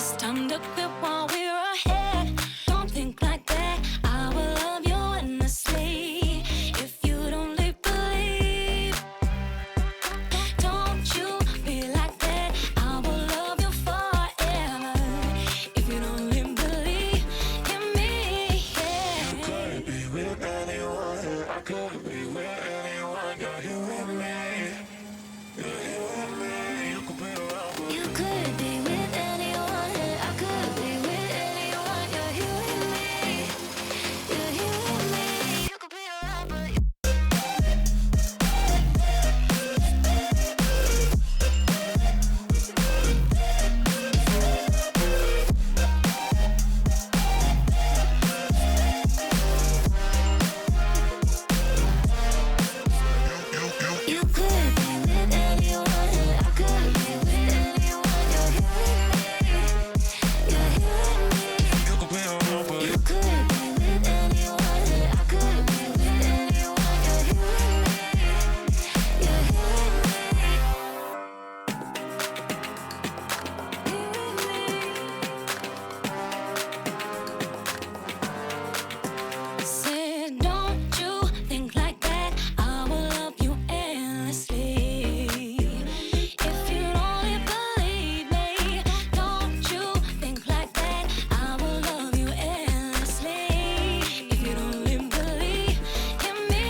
It's time to quit while we're ahead. Don't think like that. I will love you endlessly. If you don't believe, don't you be like that. I will love you forever. If you don't believe in me, yeah. You could be with anyone. I could be with anyone. You're here with me. You're here with me. You could be around, but You could be with anyone. I could be with anyone. You're here with me. You're here with me. You could be around, but you could be with anyone. I could be with anyone. You're here with me. You're here with me. you could be around, but You could be with anyone. I could be with anyone. You're here with me. You're here with me. Said, don't you think like that? I will love you endlessly. If you only believe me, don't you think like that? I will love you endlessly. If you only believe in me,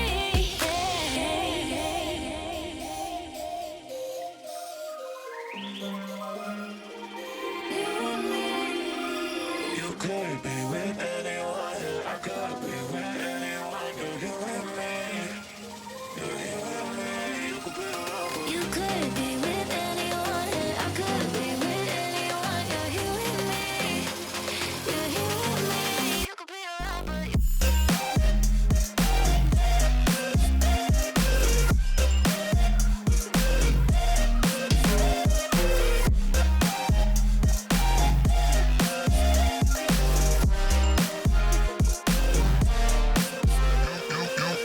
you could be with anyone. I could be with anyone. You're here with me. You're here with me. You could be around, but you could be with anyone. I could be with anyone. You're here with me. You're here with me. You could be around, but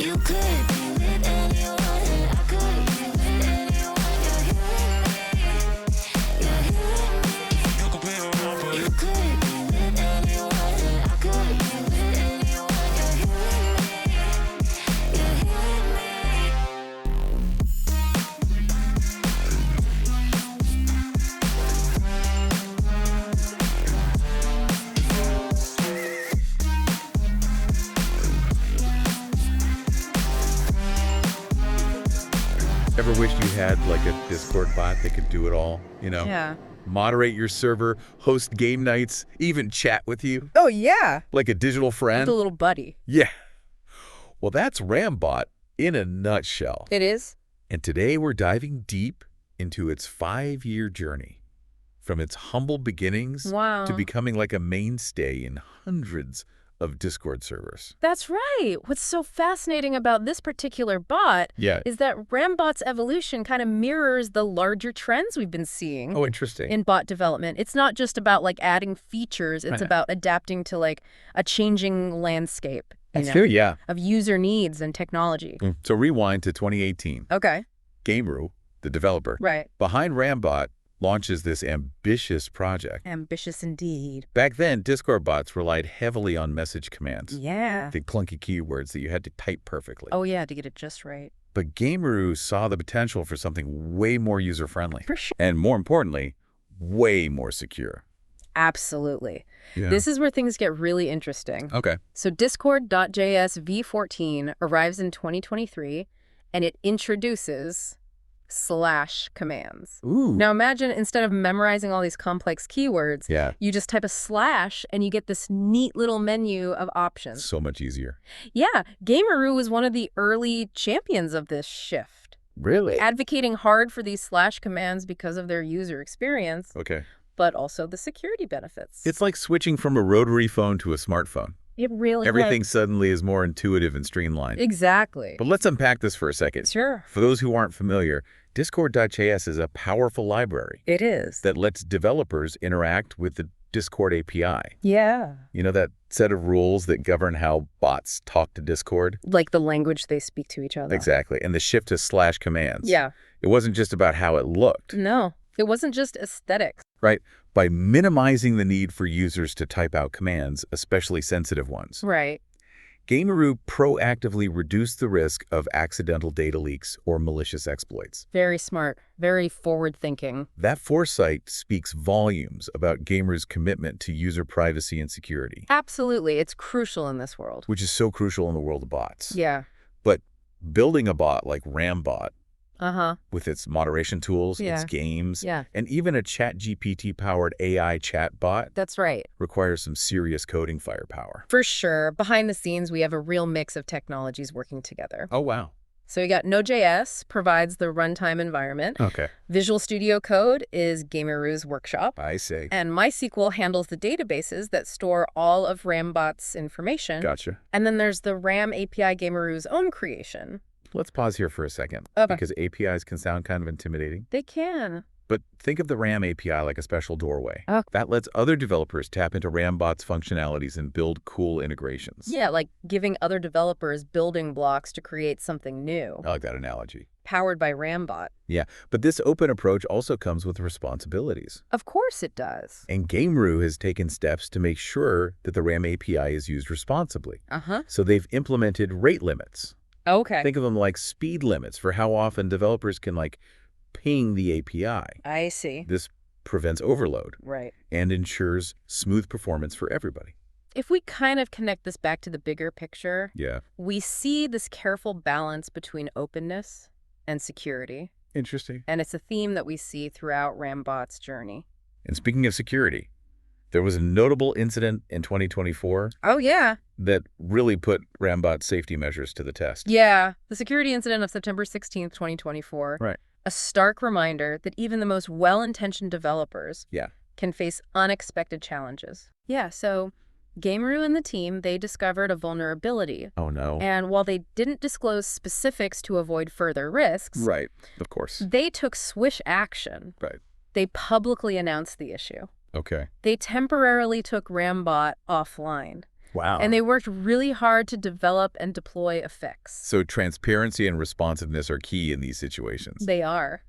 you could be with anyone. I could be with anyone. You're here with me. You're here with me. you could be around, but You could be with anyone. I could be with anyone. You're here with me. You're here with me. Ever wished you had like a Discord bot that could do it all, you know? Yeah. Moderate your server, host game nights, even chat with you Oh, yeah. like a digital friend? The little buddy. Yeah. Well, that's Rambot in a nutshell. It is? And today we're diving deep into its 5-year journey. From its humble beginnings Wow. to becoming like a mainstay in hundreds of Discord servers. That's right. What's so fascinating about this particular bot Yeah. is that Rambot's evolution kind of mirrors the larger trends we've been seeing Oh, interesting. in bot development. It's not just about like adding features, it's Right. about adapting to like a changing landscape That's true, yeah. of user needs and technology. So rewind to 2018. Okay. Gameru, the developer, Right. behind Rambot, launches this ambitious project. Ambitious indeed. Back then, Discord bots relied heavily on message commands, Yeah. the clunky keywords that you had to type perfectly. Oh, yeah, to get it just right. But Gameru saw the potential for something way more user-friendly. For sure. And more importantly, way more secure. Absolutely. Yeah. This is where things get really interesting. Okay. So Discord.js v14 arrives in 2023, and it introduces / commands. Ooh. Now imagine instead of memorizing all these complex keywords, Yeah. you just type a / and you get this neat little menu of options. So much easier. Yeah, Gameru was one of the early champions of this shift, Really? advocating hard for these / commands because of their user experience, Okay. but also the security benefits. It's like switching from a rotary phone to a smartphone. It really Everything suddenly is more intuitive and streamlined. Exactly. But let's unpack this for a second. Sure. For those who aren't familiar, Discord.js is a powerful library It is. that lets developers interact with the Discord API. Yeah. You know, that set of rules that govern how bots talk to Discord? Like the language they speak to each other. Exactly. And the shift to / commands. Yeah. It wasn't just about how it looked, No, it wasn't just aesthetics. right? by minimizing the need for users to type out commands, especially sensitive ones. Right. Gameroo proactively reduced the risk of accidental data leaks or malicious exploits. Very smart. Very forward-thinking. That foresight speaks volumes about Gameroo's commitment to user privacy and security, Absolutely. It's crucial in this world. which is so crucial in the world of bots. Yeah. But building a bot like Rambot, Uh-huh. with its moderation tools, its Yeah. games, Yeah. and even a ChatGPT-powered AI chatbot That's right. requires some serious coding firepower. For sure. Behind the scenes, we have a real mix of technologies working together. Oh, wow. So we got Node.js provides the runtime environment. Okay. Visual Studio Code is Gameroo's workshop. I see. And MySQL handles the databases that store all of Rambot's information. Gotcha. And then there's the Ram API Gameroo's own creation. Let's pause here for a second, Okay. because APIs can sound kind of intimidating. They can. But think of the Ram API like a special doorway. Oh. That lets other developers tap into Rambot's functionalities and build cool integrations. Yeah, like giving other developers building blocks to create something new, I like that analogy. powered by Rambot. Yeah, but this open approach also comes with responsibilities. Of course it does. And Gameroo has taken steps to make sure that the Ram API is used responsibly. Uh-huh. So they've implemented rate limits. Okay. Think of them like speed limits for how often developers can ping the API. I see. This prevents overload Right. and ensures smooth performance for everybody. If we kind of connect this back to the bigger picture, Yeah. we see this careful balance between openness and security. Interesting. And it's a theme that we see throughout Rambot's journey. And speaking of security, there was a notable incident in 2024 Oh, yeah. that really put Rambot's safety measures to the test. Yeah. The security incident of September 16th, 2024. Right. A stark reminder that even the most well-intentioned developers Yeah. can face unexpected challenges. Yeah, so Gameroo and the team, they discovered a vulnerability. Oh, no. And while they didn't disclose specifics to avoid further risks, Right. Of course. they took swift action. Right. They publicly announced the issue. Okay. They temporarily took Rambot offline. Wow. And they worked really hard to develop and deploy a fix. So transparency and responsiveness are key in these situations. They are.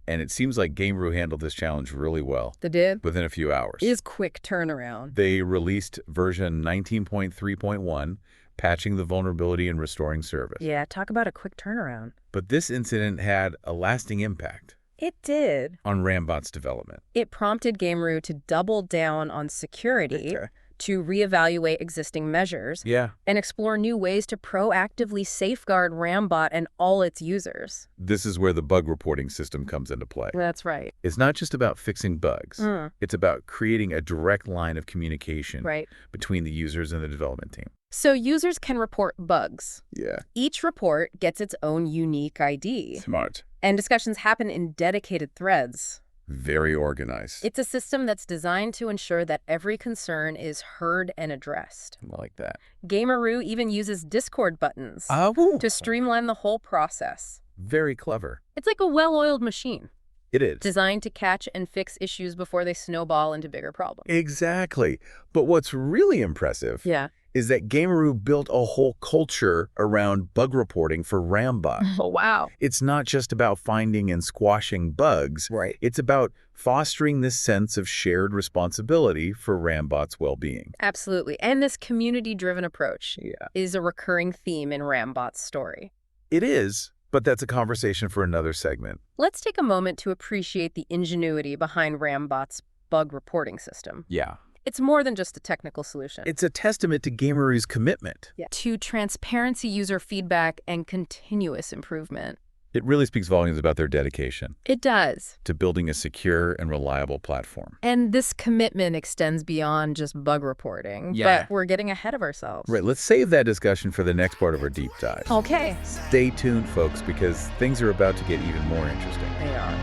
And it seems like Gameroo handled this challenge really well They did. within a few hours. Is quick turnaround. They released version 19.3.1, patching the vulnerability and restoring service. Yeah, talk about a quick turnaround. But this incident had a lasting impact It did. on Rambot's development. It prompted Gameroo to double down on security, Okay. to reevaluate existing measures, Yeah. and explore new ways to proactively safeguard Rambot and all its users. This is where the bug reporting system comes into play. That's right. It's not just about fixing bugs. Mm. It's about creating a direct line of communication Right. between the users and the development team. So users can report bugs. Yeah. Each report gets its own unique ID, Smart. and discussions happen in dedicated threads. Very organized. It's a system that's designed to ensure that every concern is heard and addressed. I like that. Gameroo even uses Discord buttons Oh. to streamline the whole process. Very clever. It's like a well-oiled machine, It is. designed to catch and fix issues before they snowball into bigger problems. Exactly. But what's really impressive Yeah. is that Gameroo built a whole culture around bug reporting for Rambot. Oh, wow. It's not just about finding and squashing bugs. Right. It's about fostering this sense of shared responsibility for Rambot's well-being. Absolutely. And this community-driven approach Yeah. is a recurring theme in Rambot's story. It is, but that's a conversation for another segment. Let's take a moment to appreciate the ingenuity behind Rambot's bug reporting system. Yeah. It's more than just a technical solution. It's a testament to Gameroo's commitment. To transparency, user feedback, and continuous improvement. It really speaks volumes about their dedication It does. to building a secure and reliable platform. And this commitment extends beyond just bug reporting. Yeah. But we're getting ahead of ourselves. Right, let's save that discussion for the next part of our deep dive. Okay. Stay tuned, folks, because things are about to get even more interesting. They are.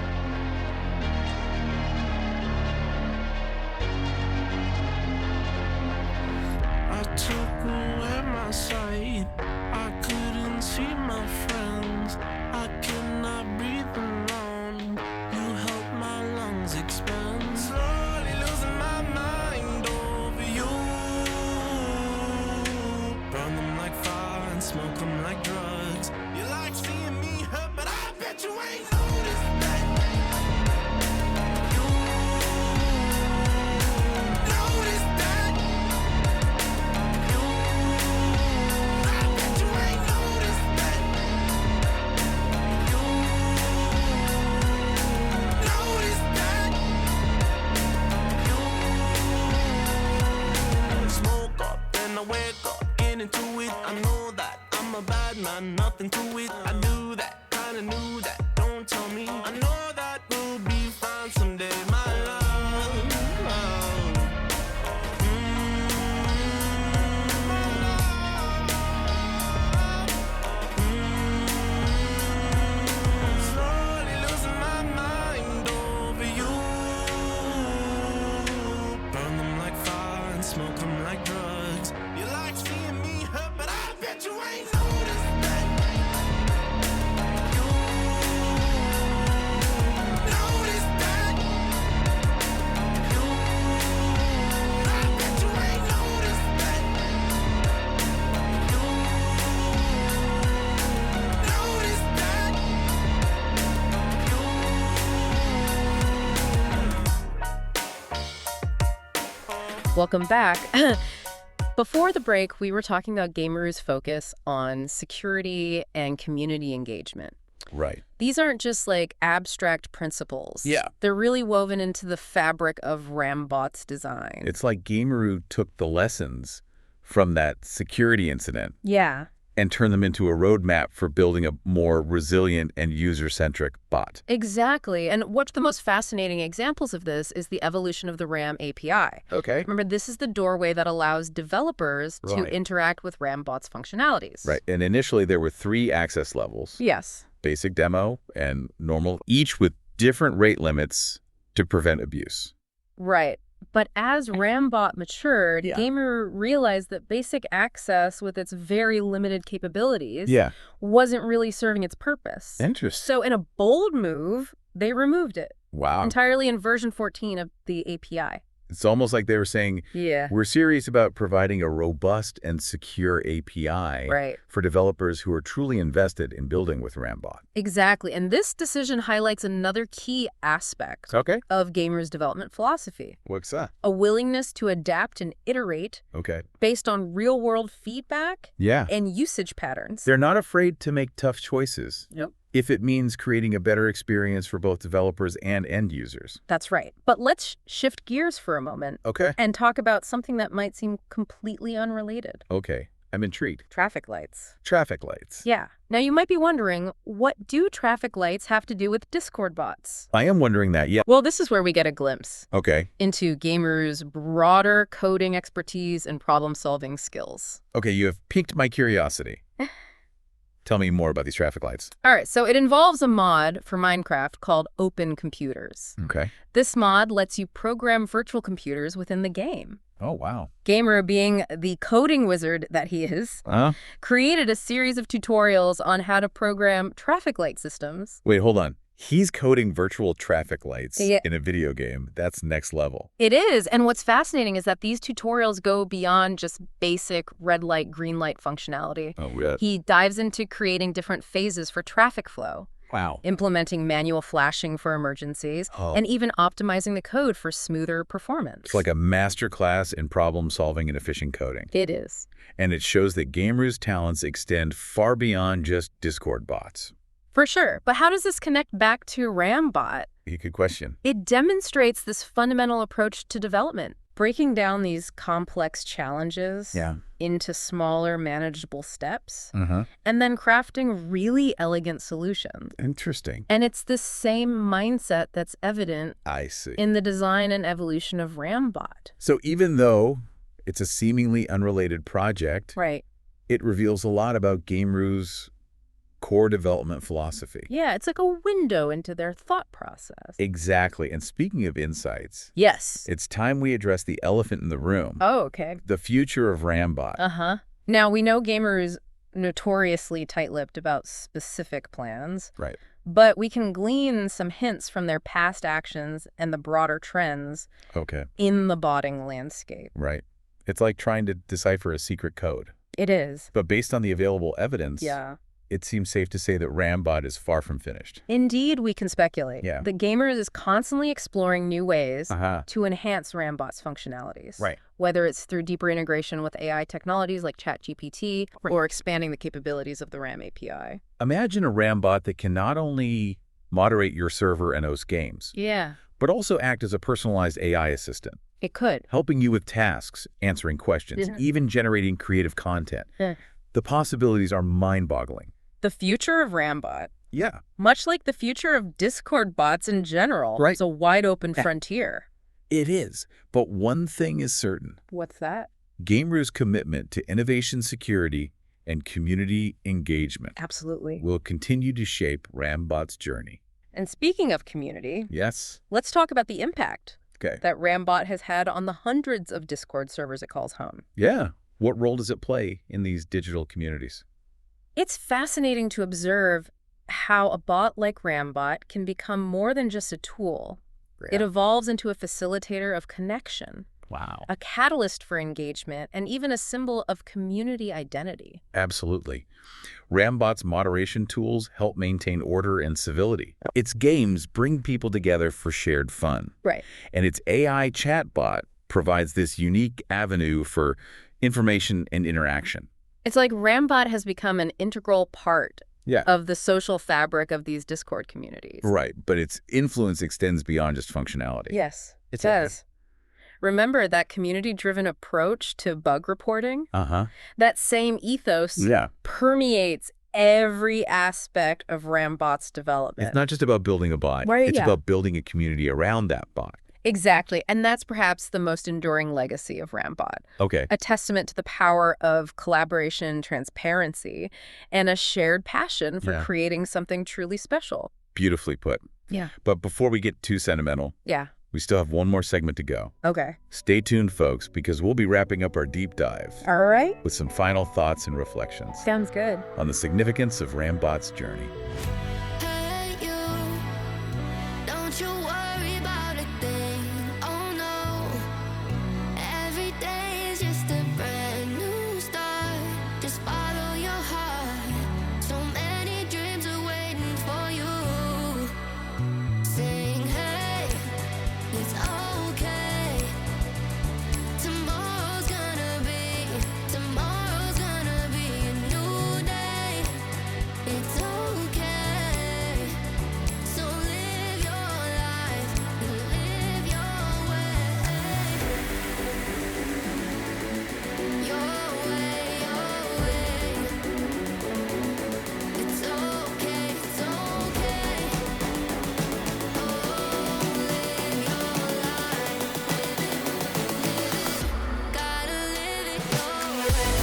I took away my sight. I couldn't see my friends. I could not breathe alone. You helped my lungs expand. Slowly losing my mind over you. Burn them like fire and smoke them like drugs. You like seeing me hurt, but I bet you ain't noticed that. You nothing to it. I knew that, kinda knew that. Don't tell me. I know that we'll be fine someday, my love. Slowly losing my mind over you. Burn them like fire and smoke them like drugs. You like seeing me hurt, but I bet you ain't noticed that. You noticed that. I bet you ain't noticed that. You noticed that. Welcome back. Before the break, we were talking about Gameru's focus on security and community engagement. Right. These aren't just like abstract principles. Yeah. They're really woven into the fabric of Rambot's design. It's like Gameru took the lessons from that security incident Yeah. and turned them into a roadmap for building a more resilient and user-centric bot. Exactly. And what's the most fascinating examples of this is the evolution of the RAM API. Okay. Remember, this is the doorway that allows developers to Right. interact with Rambot's functionalities. Right. And initially there were 3 access levels. Yes. Basic demo and normal, each with different rate limits to prevent abuse. Right. But as Rambot matured, Yeah. Gamer realized that basic access with its very limited capabilities Yeah. wasn't really serving its purpose. Interesting. So in a bold move, they removed it Wow. entirely in version 14 of the API. It's almost like they were saying, Yeah. we're serious about providing a robust and secure API Right. for developers who are truly invested in building with Rambot. Exactly. And this decision highlights another key aspect Okay. of Gamer's development philosophy, What's that? a willingness to adapt and iterate Okay. based on real-world feedback Yeah. and usage patterns. They're not afraid to make tough choices Yep. if it means creating a better experience for both developers and end users. That's right. But let's shift gears for a moment Okay. and talk about something that might seem completely unrelated. Okay. I'm intrigued. Traffic lights. Traffic lights. Yeah. Now you might be wondering, what do traffic lights have to do with Discord bots? I am wondering that. Yeah. Well, this is where we get a glimpse Okay. into Gamer's broader coding expertise and problem-solving skills. Okay. You have piqued my curiosity. Tell me more about these traffic lights. All right, so it involves a mod for Minecraft called Open Computers. Okay. This mod lets you program virtual computers within the game. Oh, wow. Gamer, being the coding wizard that he is, created a series of tutorials on how to program traffic light systems. Wait, hold on. He's coding virtual traffic lights Yeah. in a video game. That's next level. It is, and what's fascinating is that these tutorials go beyond just basic red light, green light functionality. Oh, yeah. He dives into creating different phases for traffic flow, Wow. implementing manual flashing for emergencies, Oh. and even optimizing the code for smoother performance. It's like a master class in problem solving and efficient coding. It is. And it shows that Gameru's talents extend far beyond just Discord bots. For sure. But how does this connect back to Rambot? You could question. It demonstrates this fundamental approach to development, breaking down these complex challenges into smaller, manageable steps, and then crafting really elegant solutions. Interesting. And it's the same mindset that's evident I see. in the design and evolution of Rambot. So even though it's a seemingly unrelated project, Right. it reveals a lot about Gameru's core development philosophy. Yeah, it's like a window into their thought process. Exactly. And speaking of insights, Yes. it's time we address the elephant in the room. Oh, okay. The future of Rambot. Uh-huh. Now, we know Gamer is notoriously tight-lipped about specific plans, Right. but we can glean some hints from their past actions and the broader trends Okay. in the botting landscape. Right. It's like trying to decipher a secret code. It is. But based on the available evidence, Yeah. it seems safe to say that Rambot is far from finished. Indeed, we can speculate. Yeah. The Gamers is constantly exploring new ways Uh-huh. to enhance Rambot's functionalities. Right. Whether it's through deeper integration with AI technologies like ChatGPT Right. or expanding the capabilities of the RAM API. Imagine a Rambot that can not only moderate your server and host games, Yeah, but also act as a personalized AI assistant, it could. helping you with tasks, answering questions, Yeah. even generating creative content. Yeah. The possibilities are mind-boggling. The future of Rambot, Yeah. much like the future of Discord bots in general, Right. is a wide-open frontier. It is. But one thing is certain. What's that? Gameru's commitment to innovation security and community engagement Absolutely. will continue to shape Rambot's journey. And speaking of community, Yes? let's talk about the impact Okay. that Rambot has had on the hundreds of Discord servers it calls home. Yeah. What role does it play in these digital communities? It's fascinating to observe how a bot like Rambot can become more than just a tool. It evolves into a facilitator of connection, Wow. a catalyst for engagement, and even a symbol of community identity. Absolutely. Rambot's moderation tools help maintain order and civility. Its games bring people together for shared fun. Right. And its AI chatbot provides this unique avenue for information and interaction. It's like Rambot has become an integral part of the social fabric of these Discord communities. Right, but its influence extends beyond just functionality. Yes, it does. Remember that community-driven approach to bug reporting? That same ethos permeates every aspect of Rambot's development. It's not just about building a bot. Right, it's about building a community around that bot. Exactly, and that's perhaps the most enduring legacy of Rambot. Okay. A testament to the power of collaboration, transparency, and a shared passion for creating something truly special. Beautifully put. Yeah. But before we get too sentimental, we still have one more segment to go. Okay. Stay tuned, folks, because we'll be wrapping up our deep dive All right. with some final thoughts and reflections Sounds good. on the significance of Rambot's journey. Hey, you, don't you worry about a thing. Oh no, every day is just a brand new start. Just follow your heart. So many dreams are waiting for you. Sing, hey, it's okay. Tomorrow's gonna be a new day. It's okay. So live your life and live your way. Your way. It's okay, it's okay. Oh, live your life. Gotta live it your way.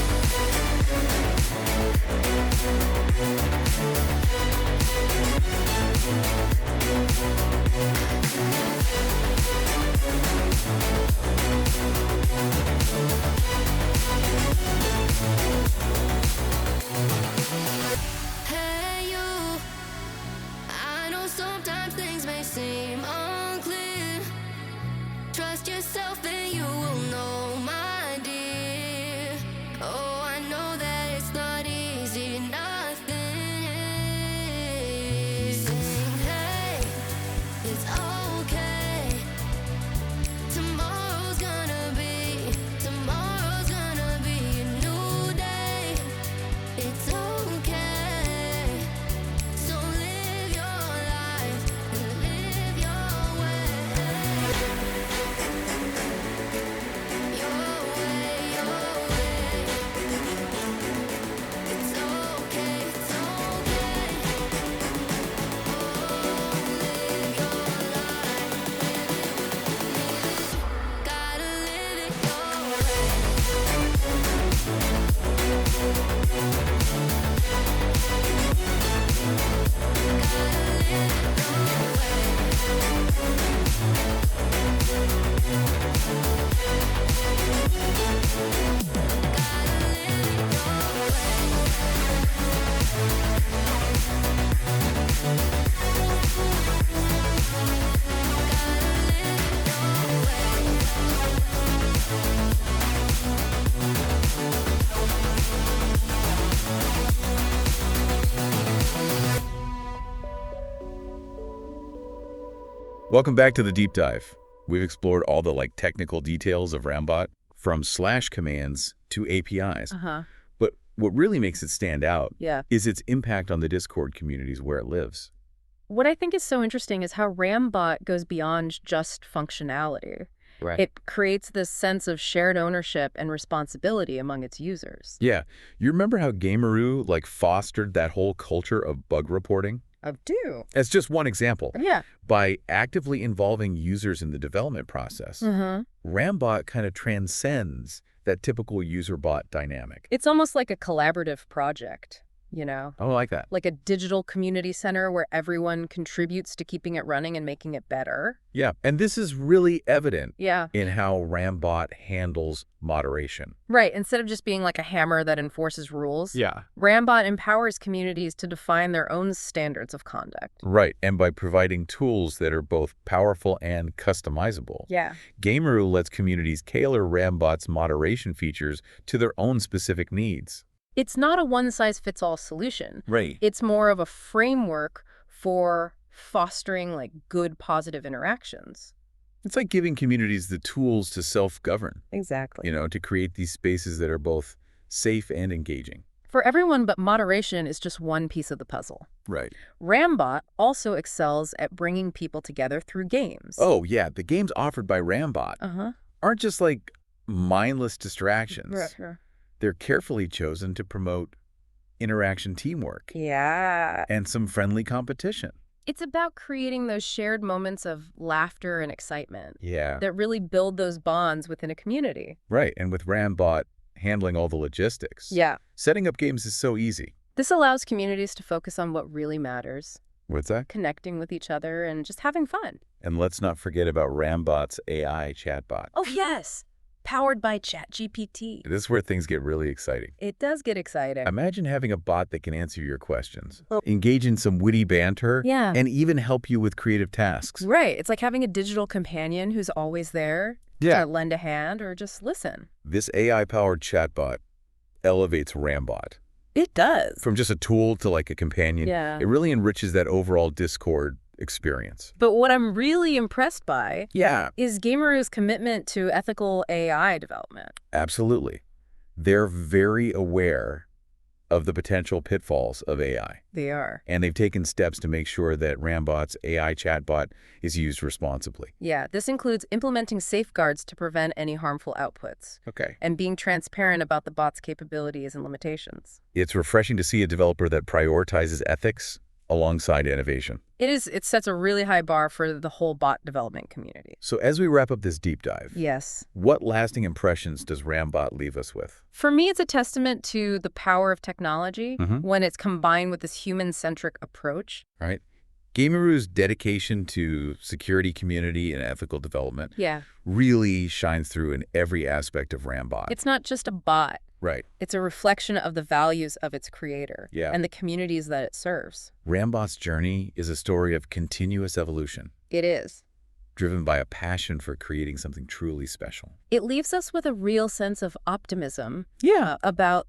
Hey you, I know sometimes things may seem unclear. Trust yourself and you will know, my dear. Oh, I know that it's not easy, nothing is. Sing, hey, it's okay. Tomorrow's gonna be a new day. It's okay. So live your life and live your way. Your way. It's okay, it's okay. Oh, live your life. Gotta live it your way. Welcome back to the deep dive. We've explored all the technical details of Rambot, from slash commands to APIs. But what really makes it stand out is its impact on the Discord communities where it lives. What I think is so interesting is how Rambot goes beyond just functionality. Right. It creates this sense of shared ownership and responsibility among its users. Yeah. You remember how Gameroo fostered that whole culture of bug reporting? I do. As just one example. Yeah. By actively involving users in the development process, Rambot kind of transcends that typical user-bot dynamic. It's almost like a collaborative project, you know? Oh, I like that. Like a digital community center where everyone contributes to keeping it running and making it better. Yeah, and this is really evident Yeah. in how Rambot handles moderation. Right. Instead of just being like a hammer that enforces rules, Yeah. Rambot empowers communities to define their own standards of conduct. Right, and by providing tools that are both powerful and customizable. Yeah. Gameroo lets communities tailor Rambot's moderation features to their own specific needs. It's not a one-size-fits-all solution. Right. It's more of a framework for fostering like good, positive interactions. It's like giving communities the tools to self-govern. Exactly. To create these spaces that are both safe and engaging. For everyone, but moderation is just one piece of the puzzle. Right. Rambot also excels at bringing people together through games. Oh, yeah. The games offered by Rambot aren't just like mindless distractions. Right. They're carefully chosen to promote interaction teamwork. Yeah. And some friendly competition. It's about creating those shared moments of laughter and excitement. Yeah. That really build those bonds within a community. Right. And with Rambot handling all the logistics. Yeah. Setting up games is so easy. This allows communities to focus on what really matters. What's that? Connecting with each other and just having fun. And let's not forget about Rambot's AI chatbot. Oh, yes. Powered by ChatGPT. This is where things get really exciting. It does get exciting. Imagine having a bot that can answer your questions, engage in some witty banter, Yeah. and even help you with creative tasks. Right. It's like having a digital companion who's always there to lend a hand or just listen. This AI-powered chatbot elevates Rambot. It does. From just a tool to like a companion. Yeah. It really enriches that overall Discord experience. But what I'm really impressed by is Gameroo's commitment to ethical AI development. Absolutely. They're very aware of the potential pitfalls of AI. They are. And they've taken steps to make sure that Rambot's AI chatbot is used responsibly. Yeah, this includes implementing safeguards to prevent any harmful outputs. Okay. And being transparent about the bot's capabilities and limitations. It's refreshing to see a developer that prioritizes ethics alongside innovation. It sets a really high bar for the whole bot development community. So as we wrap up this deep dive, Yes. what lasting impressions does Rambot leave us with? For me, it's a testament to the power of technology when it's combined with this human-centric approach. Right? Gameroo's dedication to security, community, and ethical development really shines through in every aspect of Rambot. It's not just a bot. Right. It's a reflection of the values of its creator Yeah. and the communities that it serves. Rambot's journey is a story of continuous evolution, It is. driven by a passion for creating something truly special. It leaves us with a real sense of optimism Yeah. about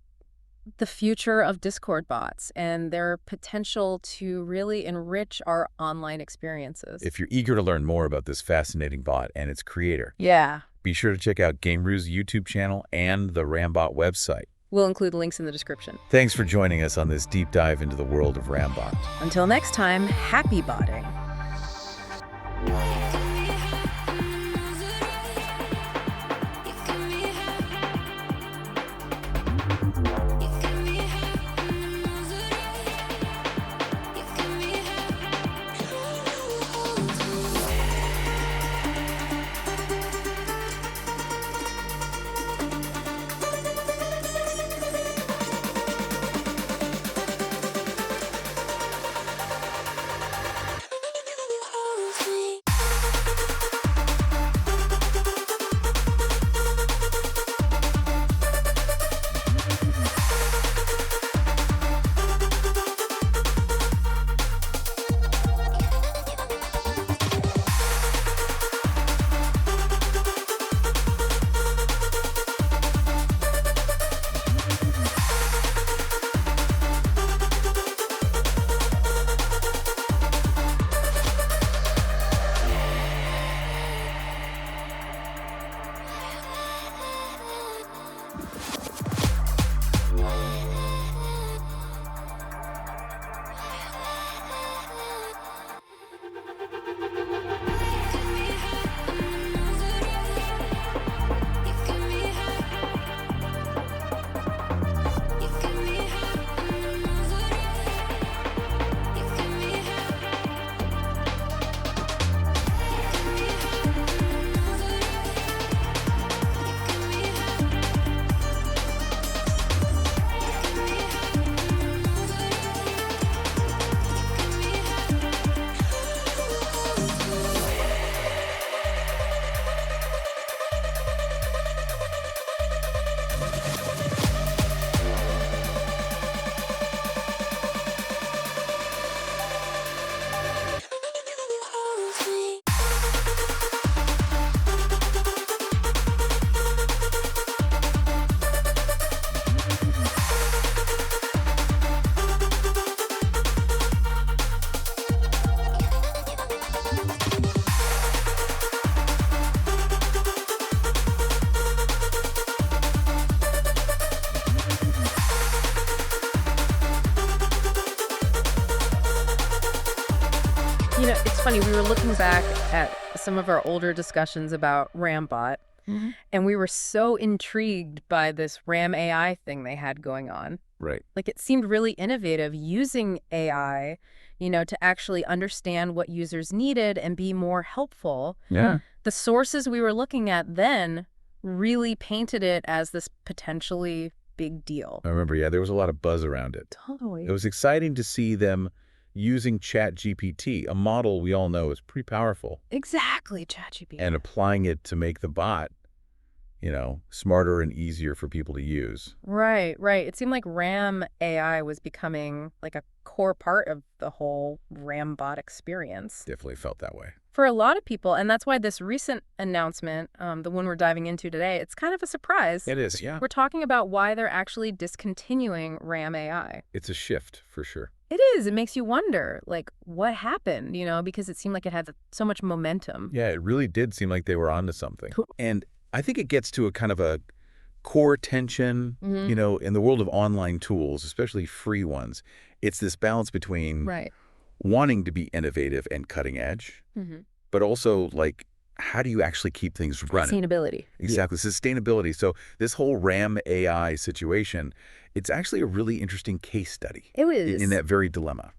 the future of Discord bots and their potential to really enrich our online experiences. If you're eager to learn more about this fascinating bot and its creator, Yeah. be sure to check out Gameroo's YouTube channel and the Rambot website. We'll include links in the description. Thanks for joining us on this deep dive into the world of Rambot. Until next time, happy botting. Hold me. it's funny. We were looking back at some of our older discussions about Rambot, and we were so intrigued by this Ram AI thing they had going on. Right. Like, it seemed really innovative using AI, to actually understand what users needed and be more helpful. Yeah. The sources we were looking at then really painted it as this potentially big deal. I remember, there was a lot of buzz around it. Totally. It was exciting to see them using ChatGPT, a model we all know is pretty powerful. Exactly, ChatGPT. And applying it to make the bot, smarter and easier for people to use. Right. It seemed like Ram AI was becoming like a core part of the whole Rambot experience. Definitely felt that way. For a lot of people, and that's why this recent announcement, the one we're diving into today, it's kind of a surprise. It is, yeah. We're talking about why they're actually discontinuing Ram AI. It's a shift, for sure. It is. It makes you wonder, like, what happened, because it seemed like it had so much momentum. Yeah, it really did seem like they were onto something. And I think it gets to a kind of a core tension, in the world of online tools, especially free ones. It's this balance between wanting to be innovative and cutting edge, but also, like, how do you actually keep things running? Sustainability. Exactly, sustainability. So this whole Ram AI situation, it's actually a really interesting case study. It is. In that very dilemma.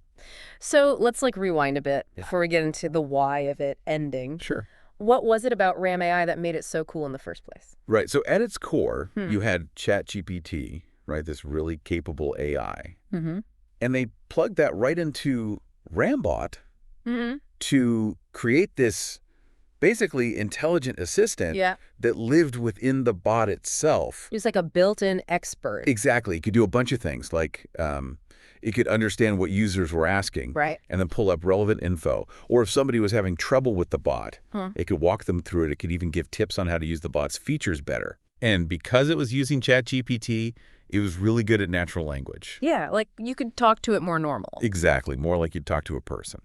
So let's rewind a bit before we get into the why of it ending. Sure. What was it about Ram AI that made it so cool in the first place? Right. So at its core, you had ChatGPT, right? This really capable AI. And they plugged that right into Rambot to create this basically intelligent assistant that lived within the bot itself. It was like a built-in expert. Exactly. It could do a bunch of things, like it could understand what users were asking and then pull up relevant info. Or if somebody was having trouble with the bot, it could walk them through it. It could even give tips on how to use the bot's features better. And because it was using ChatGPT, it was really good at natural language. Yeah, like you could talk to it more normal. Exactly. More like you'd talk to a person.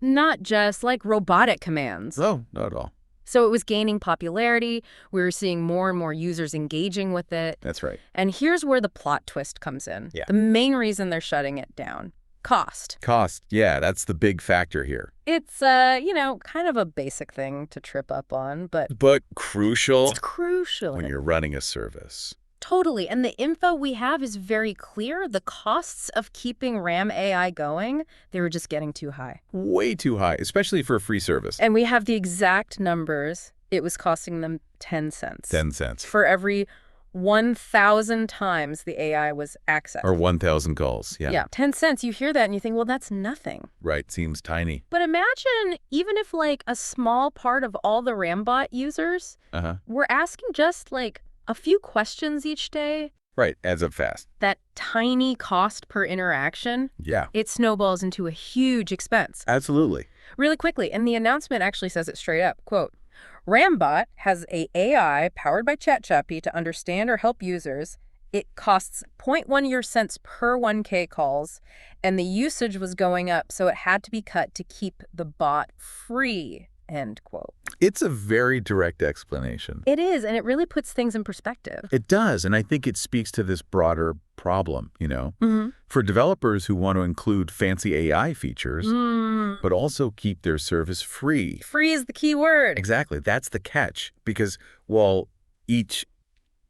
Not just like robotic commands. No, not at all. So it was gaining popularity. We were seeing more and more users engaging with it. That's right. And here's where the plot twist comes in. Yeah. The main reason they're shutting it down. Cost. Cost. Yeah, that's the big factor here. It's, kind of a basic thing to trip up on, but crucial. It's crucial. When you're running a service. Totally. And the info we have is very clear. The costs of keeping Ram AI going, they were just getting too high. Way too high, especially for a free service. And we have the exact numbers. It was costing them 10 cents. 10 cents. For every 1,000 times the AI was accessed. Or 1,000 calls, yeah. Yeah, 10 cents. You hear that and you think, well, that's nothing. Right, seems tiny. But imagine even if like a small part of all the Rambot users were asking just like a few questions each day. Right, adds up fast. That tiny cost per interaction, it snowballs into a huge expense. Absolutely. Really quickly, and the announcement actually says it straight up, quote, Rambot has a AI powered by ChatGPT to understand or help users. It costs 0.1 year cents per 1K calls, and the usage was going up, so it had to be cut to keep the bot free, end quote. It's a very direct explanation. It is, and it really puts things in perspective. It does, and I think it speaks to this broader problem, For developers who want to include fancy AI features, but also keep their service free. Free is the key word. Exactly. That's the catch. Because while each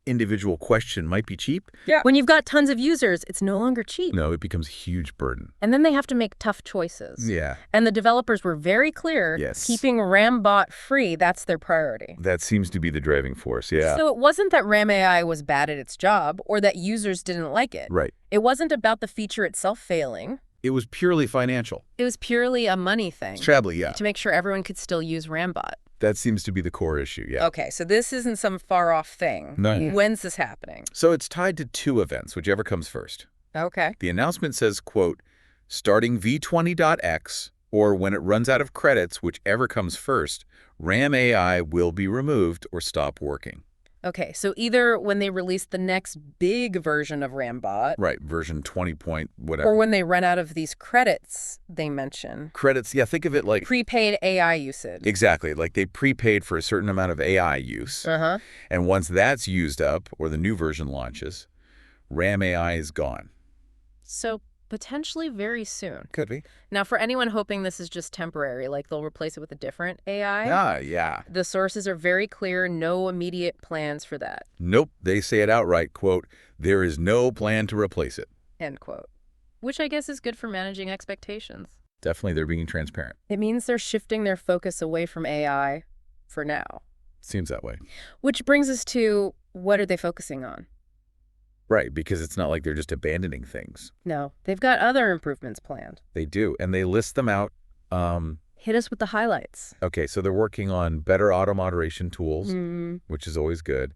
individual question might be cheap. When you've got tons of users, it's no longer cheap. No, it becomes a huge burden. And then they have to make tough choices. Yeah. And the developers were very clear, keeping Rambot free, that's their priority. That seems to be the driving force, yeah. So it wasn't that Ram AI was bad at its job or that users didn't like it. Right. It wasn't about the feature itself failing. It was purely financial. It was purely a money thing. Trebly, yeah. To make sure everyone could still use Rambot. That seems to be the core issue, yeah. Okay, so this isn't some far-off thing. No. When's this happening? So it's tied to two events, whichever comes first. Okay. The announcement says, quote, starting v20.x, or when it runs out of credits, whichever comes first, Ram AI will be removed or stop working. Okay, so either when they release the next big version of Rambot. Right, version 20 point whatever. Or when they run out of these credits they mention. Credits, yeah, think of it like prepaid AI usage. Exactly, like they prepaid for a certain amount of AI use. And once that's used up, or the new version launches, Ram AI is gone. So potentially very soon. Could be. Now, for anyone hoping this is just temporary, like they'll replace it with a different AI, Yeah. the sources are very clear, no immediate plans for that, Nope. They say it outright, quote, "There is no plan to replace it." end quote. Which I guess is good for managing expectations. Definitely they're being transparent. It means they're shifting their focus away from AI for now. Seems that way. Which brings us to, what are they focusing on? Right, because it's not like they're just abandoning things. No, they've got other improvements planned. They do, and they list them out. Hit us with the highlights. Okay, so they're working on better auto moderation tools, which is always good,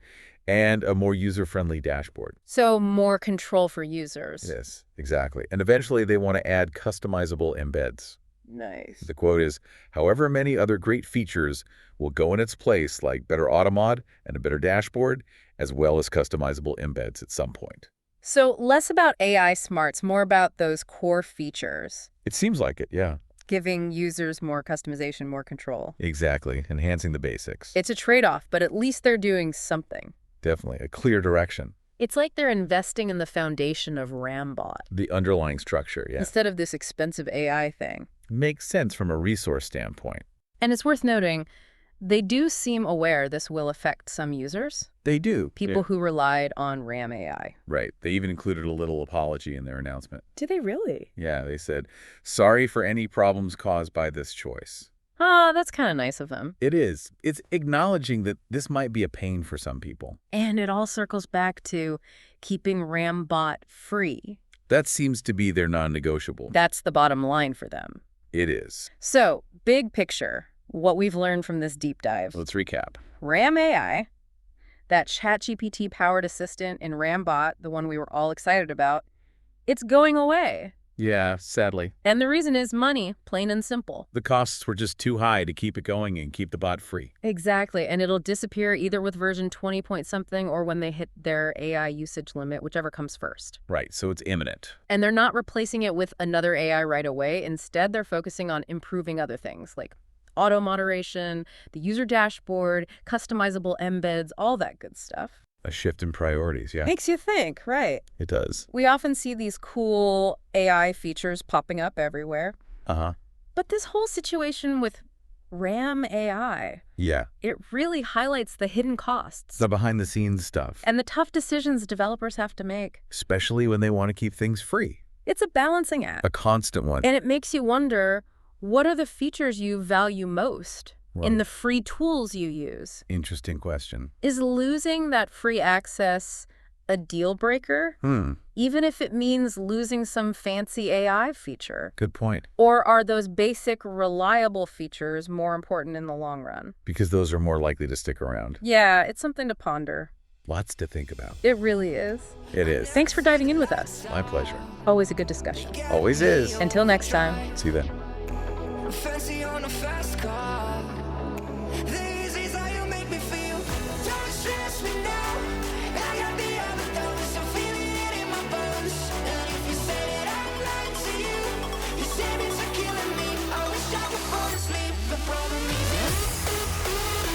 and a more user-friendly dashboard. So more control for users. Yes, exactly. And eventually they want to add customizable embeds. Nice. The quote is, "However many other great features will go in its place, like better auto mod and a better dashboard, as well as customizable embeds at some point." So less about AI smarts, more about those core features. It seems like it, yeah. Giving users more customization, more control. Exactly, enhancing the basics. It's a trade-off, but at least they're doing something. Definitely, a clear direction. It's like they're investing in the foundation of Rambot. The underlying structure, yeah. Instead of this expensive AI thing. Makes sense from a resource standpoint. And it's worth noting, they do seem aware this will affect some users. They do. People who relied on RAM AI. Right. They even included a little apology in their announcement. Did they really? Yeah, they said, "Sorry for any problems caused by this choice." Oh, that's kind of nice of them. It is. It's acknowledging that this might be a pain for some people. And it all circles back to keeping Rambot free. That seems to be their non-negotiable. That's the bottom line for them. It is. So, big picture, what we've learned from this deep dive. Let's recap. RAM AI, that ChatGPT-powered assistant in Rambot, the one we were all excited about, it's going away. Yeah, sadly. And the reason is money, plain and simple. The costs were just too high to keep it going and keep the bot free. Exactly, and it'll disappear either with version 20-point-something or when they hit their AI usage limit, whichever comes first. Right, so it's imminent. And they're not replacing it with another AI right away. Instead, they're focusing on improving other things like auto moderation, the user dashboard, customizable embeds, all that good stuff. A shift in priorities, yeah. Makes you think, right? It does. We often see these cool AI features popping up everywhere. Uh-huh. But this whole situation with RAM AI, Yeah. it really highlights the hidden costs. The behind-the-scenes stuff. And the tough decisions developers have to make. Especially when they want to keep things free. It's a balancing act. A constant one. And it makes you wonder, what are the features you value most in the free tools you use? Interesting question. Is losing that free access a deal breaker? Even if it means losing some fancy AI feature? Good point. Or are those basic, reliable features more important in the long run? Because those are more likely to stick around. Yeah, it's something to ponder. Lots to think about. It really is. It is. Thanks for diving in with us. My pleasure. Always a good discussion. Always is. Until next time. See you then. Fancy on a fast car. The easy's how you make me feel. Don't stress me now. I got the other dose. I'm feeling it in my bones. And if you say that I'm lying to you, your statements are killing me. I wish I could fall asleep. The problem is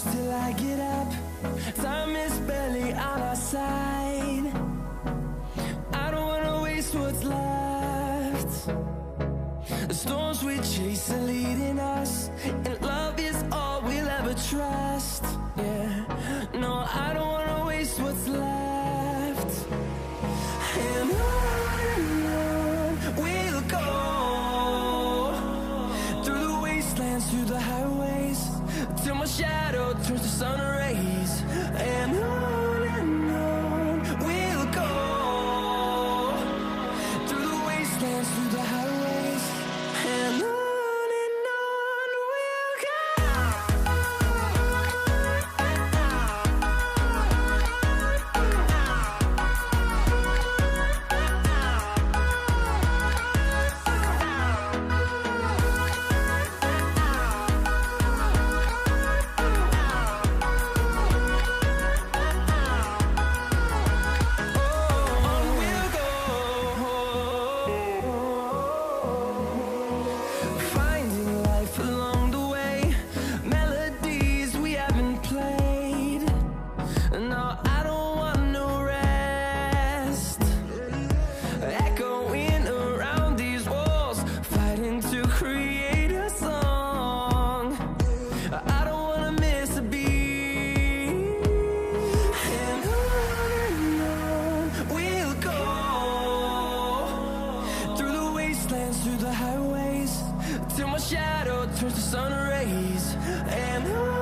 push till I get up. Time is barely on our side. I don't wanna waste what's left. The storms we chase are leading us, and love is all we'll ever trust. Yeah, no, I don't wanna waste what's left. And on we'll go, through the wastelands, through the highways, till my shadow turns to sun rays. And on we'll go, through the wastelands, through the highways, and on we'll go. Finding life along the way, melodies we haven't played. No, I don't want no rest. Echoing around these walls, fighting to create a song. I don't wanna miss a beat. And on we'll go, through the wastelands, through the highways, till my shadow turns to sun rays. And on